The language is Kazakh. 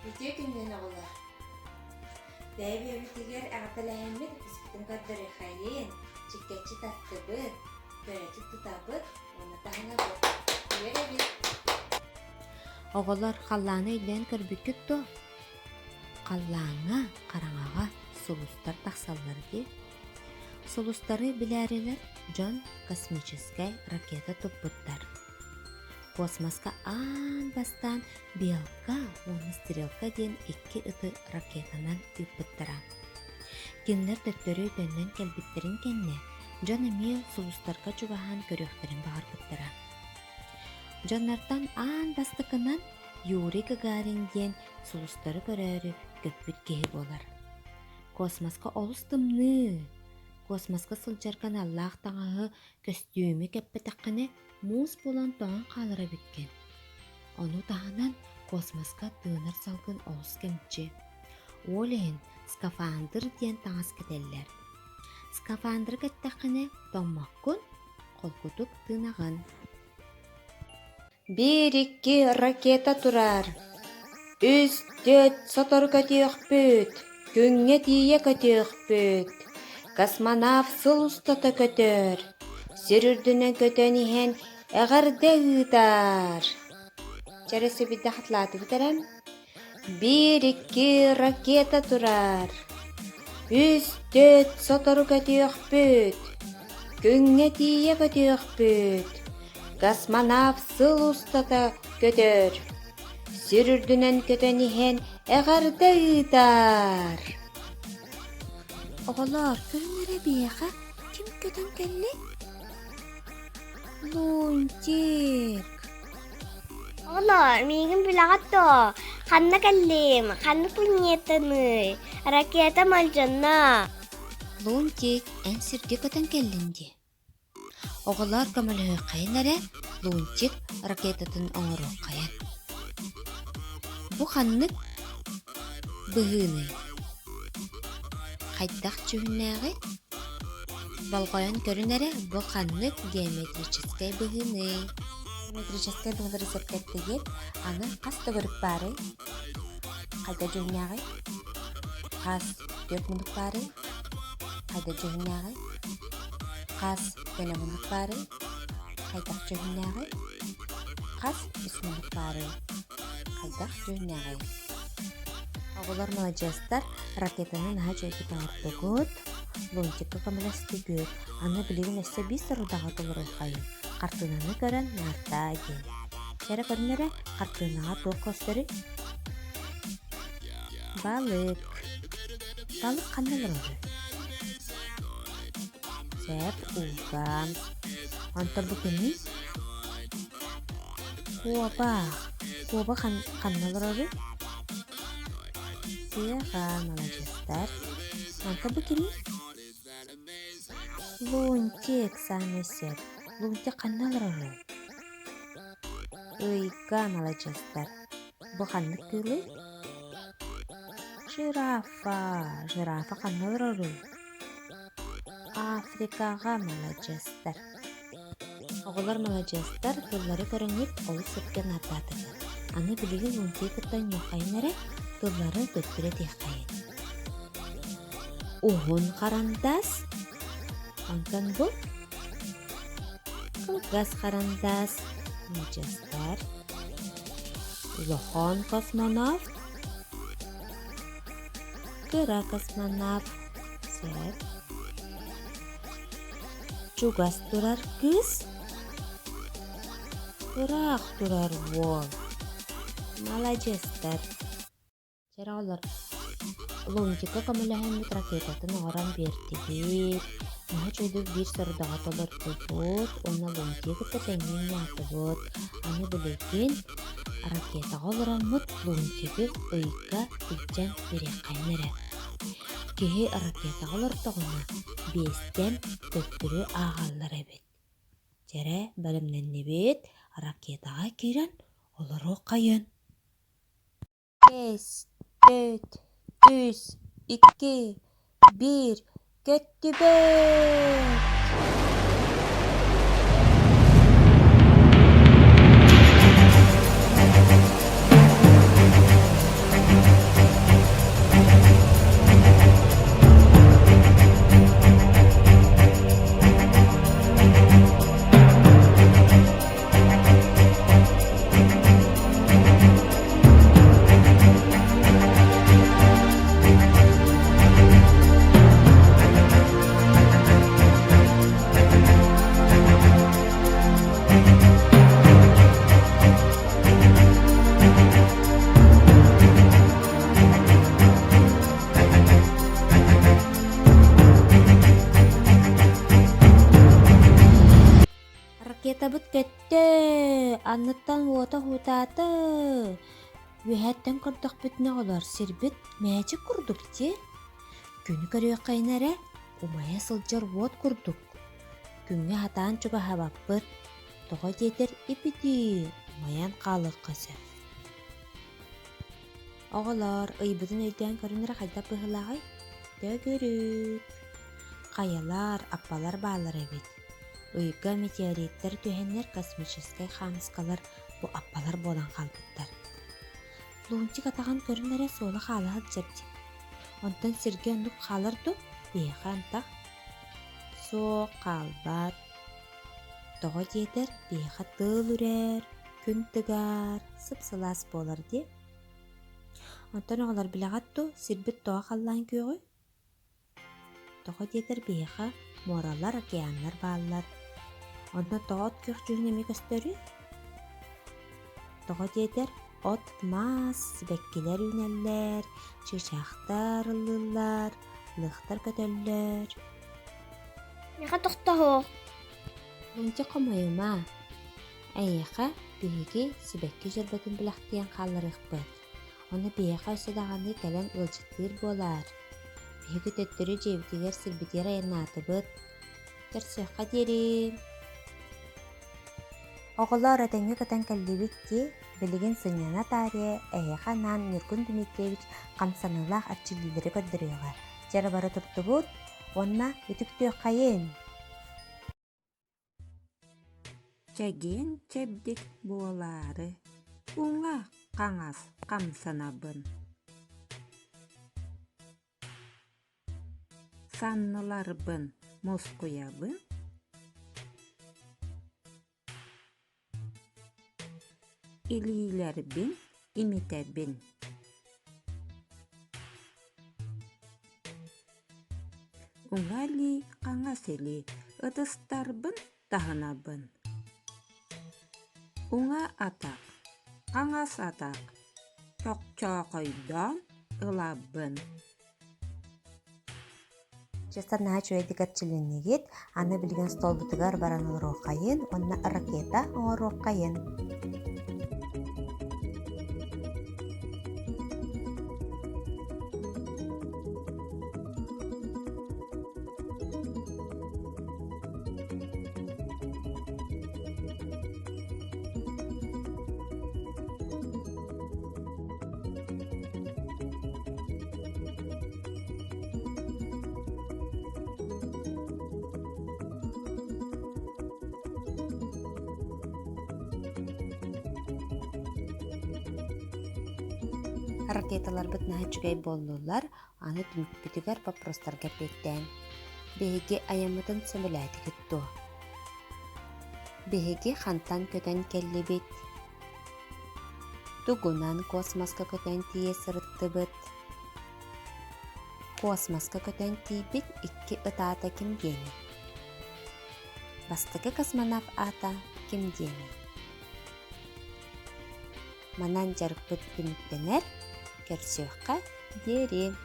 Ütüye günden oğular. Bäbi öbütiger ağıtalahemmet üspütün kaddırı hayın. Çikketçi tattıbıt, köreci tutabıt, onu tahına bıt. Güver ebit. Oğullar xallana illen körbüküt do. Xallana qaraŋağa solustar taqsallar di. Solustары bilariler John космическая ракета туппуттар. Космоска аан бастан Белка, оны Стрелка ден 2 ыты ракетанан туппуттара. Кинлер төттөрү төннөн келбиттерин кенне, John эми солустарга чугахан көрөктөрүн багарбыттара. Джоннартан аан бастыкынан Юрий Гагарин ден солустары көрөрү көппүт кеһи болар. Космоска олустымны. Космоска сылжарган Аллах таŋаһы көстүүмү кеппетаккыны муус болан тоҕон хаалара биткен. Ону таһынан космоска тыынар салгын олус кемчи. Олейин скафандр диэн таҥас кетеллер. Скафандр кеттаккыны томмаккун колкутук тыынагын. 1-2 ракета турар. Үстөт сотор көтүөхпүт. Күңге тие көтүөхпүт. Космонавт сыл устата көтөр. Сүрүрдүнөн көтөн иһэн эҕэрдэ ыытар. Чарасы бидде хатлааты битерем. 1-2 ракета турар. Үстөт сотор көтүөхпүт. Күңге тие көтүөхпүт. Космонавт сыл устата көтөр. Сүрүрдүнөн көтөн иһэн эҕэрдэ ыытар. Оҕолор, көрүңөрө биэха, ким көтөн келли? Лунтик. Оғлар, мигин билағатто. Ханна кәллим, ханна планетаны, ракета малжанна. Лунтик, эн сирге көтөн келлинди. Оҕолор көмөлөһө кайнара, Лунтик ракетатын оҥоруо кайан. Бу ханнык быһыыны. Хайдах чүһүннээҕи балгойон көрүнэрэ бу ханнык геометрическай быһыыны. Геометрическай быһылары сепкеттигит аны хас төгөрүк баары. Хайда жөһүннээҕи хас 4 мунук баары. Хайда жөһүннээҕи хас 2 мунук баары. Хайдах жөһүннээҕи хас 3 мунук баары. Хайдах жөһүннээҕи. Оголор молодежстар ракетаны наһа жойку таҥартыгыт, Лунтикка көмөлөстүгүт, аны билигин өссө 5 сырыдага толорой хайын. Картынаны көрөн нарта ден. Чара көрүнөрө картынаға туох көстөрү. Балык. Балык кандай олору? Сеп улгам. Онто бу кини? Куоба. Куоба кандай олору? Сиэха, молодежстар. Онто бу кини? Лунтик санысет. Лунтик кандай олору? Ыйга, молодежстар. Бу ханнык кыылы? Жирафа. Жирафа кандай олору? Африкага, молодежстар. Оголор молодежстар кыллары көрөңүп олус сепкен аттатыгы. Аны билигин Лунтикыттан юхайнары кыллары көттүрө тиякайын. Угун карандас. Онтон бу? Кылгас карандас. Молодежстар. Лохон космонавт. Кыра космонавт. Сеп. Чугас турар кыз. Кырак турар вол. Молодежстар. Чаралар. Лунтикка көмөлөһөн ракетатын оңоран бертигит. Наһа чөйдү 1 сырдага толортубут, оны Лунтикка теңин ятыбыт. Аны билеген ракетага олороммут Лунтиги ыйга илжен берек кайнара. Кеһи ракетага олортогуна 5тен көттүрү агаллар эбит. Жара бөлүмненнебит ракетага кирен олору кайын. 5, 4, 3, 2, 1, көттүбөт! анныттан уота хутаты. Үһәттен кырдык бүтүнө олар сирбит мэчик курдук те. Күнү көрүө кайнаре умая сылжар уот курдук. Күнгө хатаан чуга хабаппыт. Тоҕо диэтер ипити умаян хаалык кысы. Оҕолор ыйбытын өйдөөн көрүнөр хайда быһылагай. Төгүрүк. Каялар, аппалар баалар эбит. Ыйга метеориттер түһэннер космическай хамскалар бу аппалар болан халбыттар. Лунчик атаган көрүнөрө сола хаалаат жабди. Онтон сирге ондук халарду бейха антак. Со қалбат. Тоҕо диэтер бейха тыл үрер, күн тыгар, сыпсылас болар ди. Онтон оҕолор билэгатту сирбит тоҕо халлаан күйөгөй. Тоҕо диэтер бейха моралар, океаннар бааллар. Онтон тоҕо от күйөх жүрүн эми көстөрү. Тоҕо диэтер от мас, беккилер үнеллер, чычахтар ылылар, лыхтар көтөллөр. Меха тохтохо. Лунча комойума. Айыха биһиги сибекки жөрбөтүн билахтыян хаалларыхпыт. Оны биэха өсөдағаны кэлэн ылжыттыыр болар. Биһиги төттөрү жебитигер сирбитигер айаннаатыбыт. Көрсөөхха дерим. Оҕолор өтөҥҥө көтөн кэллибит ди, билигин сыньяна таария Айыха наан Нургун Дмитриевич камсанылаах аччилиилери көрдөрүөҕа. Жара бары туртубут, онна үтүктүөх хайын. Чәген чәбдик буолары, уңа қаңас қамсанабын. Санныларбын мускуябын. Илийлербин имитәбин. Уңали қаңасели ыдыстарбын тахынабын. Уңа атак, қаңас атак, чоқ-чоқойдан ылабын. Жастарнаһа чуайдыгар чилиннигит, аны билген столбутыгар баран олоруоккайын, онна ракета оҥоруоккайын. Ракеталар бытнаһа чугай боллулар, аны түмүкпүтүгер вопростарга беттен. Биһиги аямытын сөмөләти күттү. Биһиги хантан көтөн келлибит. Тугунан космоска көтөн тие сырыттыбыт. Космоска көтөн тийбит икки ытаата ким диэни. Бастыгы космонавт ата ким диэни. Манан жарыппыт түмүктенер, көрсөөхха дерим.